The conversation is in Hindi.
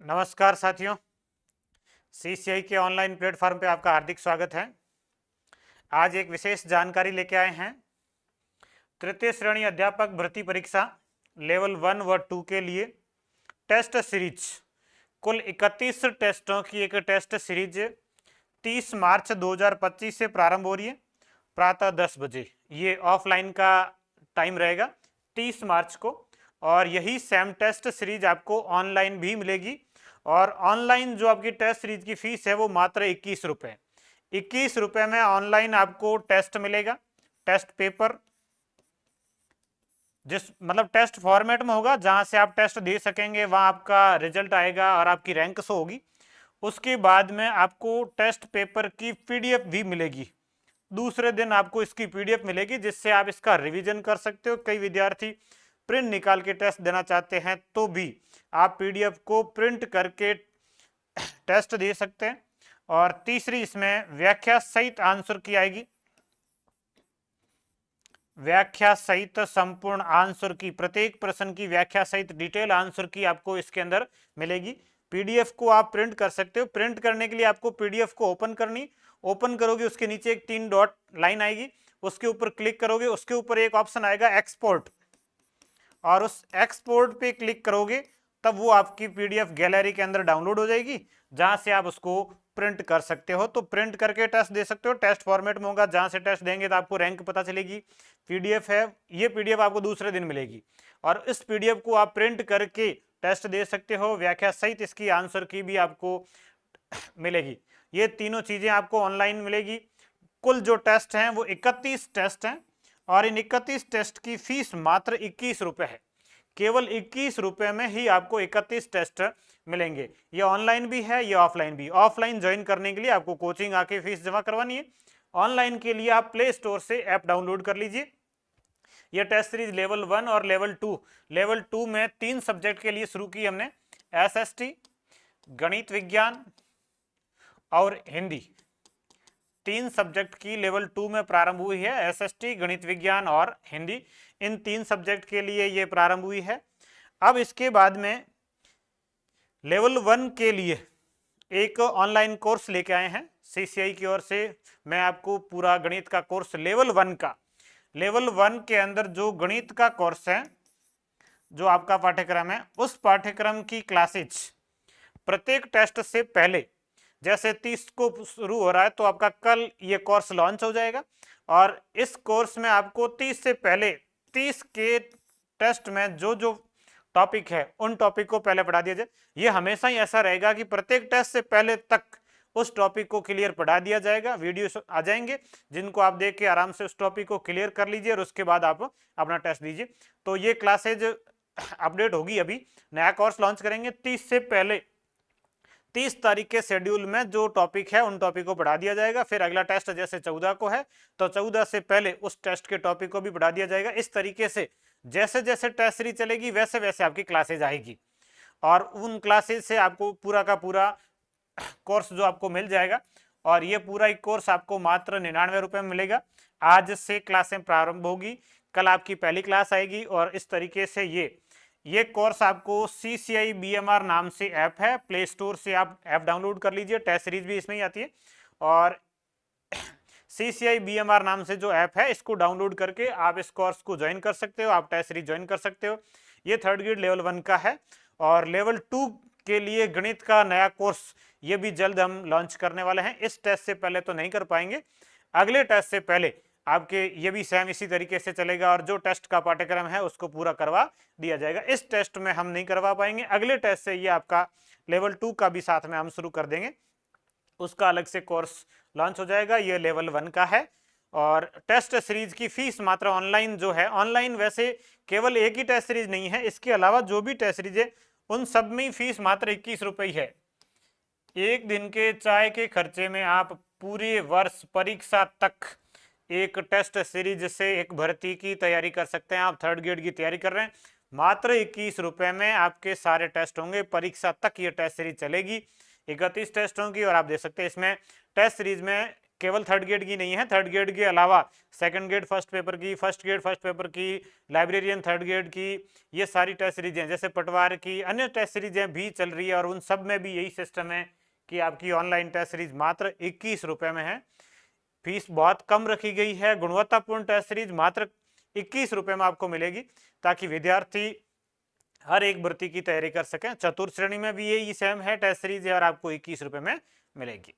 नमस्कार साथियों, सीसीआई के ऑनलाइन प्लेटफॉर्म पे आपका हार्दिक स्वागत है। आज एक विशेष जानकारी लेके आए हैं। तृतीय श्रेणी अध्यापक भर्ती परीक्षा लेवल 1 व 2 के लिए टेस्ट सीरीज, कुल 31 टेस्टों की एक टेस्ट सीरीज 30 मार्च 2025 से प्रारंभ हो रही है, प्रातः 10 बजे। ये ऑफलाइन का टाइम रहेगा 30 मार्च को, और यही सेम टेस्ट सीरीज आपको ऑनलाइन भी मिलेगी। और ऑनलाइन जो आपकी टेस्ट सीरीज की फीस है वो मात्र 21 रुपये। 21 रुपये में ऑनलाइन आपको टेस्ट मिलेगा, टेस्ट पेपर, जिस मतलब टेस्ट फॉर्मेट में होगा, जहां से आप टेस्ट दे सकेंगे, वहां आपका रिजल्ट आएगा और आपकी रैंक शो होगी। उसके बाद में आपको टेस्ट पेपर की पीडीएफ भी मिलेगी। दूसरे दिन आपको इसकी पीडीएफ मिलेगी, जिससे आप इसका रिवीजन कर सकते हो। कई विद्यार्थी प्रिंट निकाल के टेस्ट देना चाहते हैं, तो भी आप पीडीएफ को प्रिंट करके टेस्ट दे सकते हैं। और तीसरी, इसमें व्याख्या सहित आंसर की आएगी। व्याख्या सहित संपूर्ण आंसर की, प्रत्येक प्रश्न की व्याख्या सहित डिटेल आंसर की आपको इसके अंदर मिलेगी। पीडीएफ को आप प्रिंट कर सकते हो। प्रिंट करने के लिए आपको पीडीएफ को ओपन करोगे, उसके नीचे एक 3 डॉट लाइन आएगी, उसके ऊपर क्लिक करोगे, उसके ऊपर एक ऑप्शन आएगा एक्सपोर्ट, और उस एक्सपोर्ट पे क्लिक करोगे तब वो आपकी पीडीएफ गैलरी के अंदर डाउनलोड हो जाएगी, जहां से आप उसको प्रिंट कर सकते हो। तो प्रिंट करके टेस्ट दे सकते हो। टेस्ट फॉर्मेट में होगा, जहां से टेस्ट देंगे तो आपको रैंक पता चलेगी। पीडीएफ है, ये पीडीएफ आपको दूसरे दिन मिलेगी, और इस पीडीएफ को आप प्रिंट करके टेस्ट दे सकते हो। व्याख्या सहित इसकी आंसर की भी आपको मिलेगी। ये तीनों चीजें आपको ऑनलाइन मिलेगी। कुल जो टेस्ट हैं वो 31 टेस्ट हैं, और इन 31 टेस्ट की फीस मात्र 21 रुपये है। केवल 21 रुपये में ही आपको 31 टेस्ट मिलेंगे। ये ऑनलाइन भी है, ये ऑफलाइन भी। ऑफलाइन ज्वाइन करने के लिए आपको कोचिंग आके फीस जमा करवानी है। ऑनलाइन के लिए आप प्ले स्टोर से ऐप डाउनलोड कर लीजिए। यह टेस्ट सीरीज लेवल 1 और लेवल 2 में 3 सब्जेक्ट के लिए शुरू की हमने। एसएसटी, गणित विज्ञान और हिंदी, 3 सब्जेक्ट की लेवल 2 में प्रारंभ हुई है। एसएसटी, गणित विज्ञान और हिंदी, इन 3 सब्जेक्ट के लिए ये प्रारंभ हुई है। अब इसके बाद में लेवल 1 के लिए एक ऑनलाइन कोर्स लेके आए हैं सीसीआई की ओर से। मैं आपको पूरा गणित का कोर्स लेवल 1 के अंदर जो गणित का कोर्स है, जो आपका पाठ्यक्रम है, उस पाठ्यक्रम की क्लासेज प्रत्येक टेस्ट से पहले, जैसे 30 को शुरू हो रहा है तो आपका कल ये कोर्स लॉन्च हो जाएगा। और इस कोर्स में आपको 30 से पहले 30 के टेस्ट में जो जो टॉपिक है, उन टॉपिक को पहले पढ़ा दिया जाए। ये हमेशा ही ऐसा रहेगा कि प्रत्येक टेस्ट से पहले तक उस टॉपिक को क्लियर पढ़ा दिया जाएगा। वीडियो आ जाएंगे जिनको आप देख के आराम से उस टॉपिक को क्लियर कर लीजिए, और उसके बाद आप अपना टेस्ट दीजिए। तो ये क्लासेज अपडेट होगी, अभी नया कोर्स लॉन्च करेंगे। 30 से पहले 30 तारीख के शेड्यूल में जो टॉपिक है, उन टॉपिक को पढ़ा दिया जाएगा। फिर अगला टेस्ट जैसे 14 को है, तो 14 से पहले उस टेस्ट के टॉपिक को भी पढ़ा दिया जाएगा। इस तरीके से जैसे जैसे टेस्ट सीरीज चलेगी, वैसे वैसे आपकी क्लासेज आएगी, और उन क्लासेज से आपको पूरा का पूरा कोर्स जो आपको मिल जाएगा। और ये पूरा एक कोर्स आपको मात्र 99 रुपये में मिलेगा। आज से क्लासें प्रारंभ होगी, कल आपकी पहली क्लास आएगी, और इस तरीके से ये कोर्स आपको CCI BMR नाम से ऐप है, प्ले स्टोर से आप ऐप डाउनलोड कर लीजिए। टेस्ट सीरीज भी इसमें ही आती है, और CCI BMR नाम से जो ऐप है, इसको डाउनलोड करके आप इस कोर्स को ज्वाइन कर सकते हो, आप टेस्ट सीरीज ज्वाइन कर सकते हो। ये 3rd ग्रेड लेवल 1 का है। और लेवल 2 के लिए गणित का नया कोर्स, ये भी जल्द हम लॉन्च करने वाले हैं। इस टेस्ट से पहले तो नहीं कर पाएंगे, अगले टेस्ट से पहले आपके ये भी सेम इसी तरीके से चलेगा, और जो टेस्ट का पाठ्यक्रम है उसको पूरा करवा दिया जाएगा। इस टेस्ट में हम नहीं करवा पाएंगे, अगले टेस्ट से ये आपका लेवल 2 का भी साथ में हम शुरू कर देंगे, उसका अलग से कोर्स लॉन्च हो जाएगा। ये लेवल 1 का है। और टेस्ट सीरीज की फीस मात्र ऑनलाइन जो है, ऑनलाइन वैसे केवल एक ही टेस्ट सीरीज नहीं है, इसके अलावा जो भी टेस्ट सीरीज है उन सब में फीस मात्र 21 रुपये है। एक दिन के चाय के खर्चे में आप पूरे वर्ष परीक्षा तक एक टेस्ट सीरीज से एक भर्ती की तैयारी कर सकते हैं। आप 3rd ग्रेड की तैयारी कर रहे हैं, मात्र 21 रुपये में आपके सारे टेस्ट होंगे। परीक्षा तक ये टेस्ट सीरीज चलेगी, 31 टेस्ट होंगी, और आप देख सकते हैं इसमें टेस्ट सीरीज में केवल थर्ड ग्रेड की नहीं है, थर्ड ग्रेड के अलावा सेकंड ग्रेड फर्स्ट पेपर की, फर्स्ट ग्रेड फर्स्ट पेपर की, लाइब्रेरियन थर्ड ग्रेड की, ये सारी टेस्ट सीरीज हैं, जैसे पटवार की अन्य टेस्ट सीरीजें भी चल रही है और उन सब में भी यही सिस्टम है कि आपकी ऑनलाइन टेस्ट सीरीज मात्र 21 रुपए में है। फीस बहुत कम रखी गई है, गुणवत्तापूर्ण टेस्ट सीरीज मात्र 21 रुपए में आपको मिलेगी, ताकि विद्यार्थी हर एक भर्ती की तैयारी कर सकें। चतुर्थ श्रेणी में भी यही सेम है टेस्ट सीरीज और आपको 21 रुपए में मिलेगी।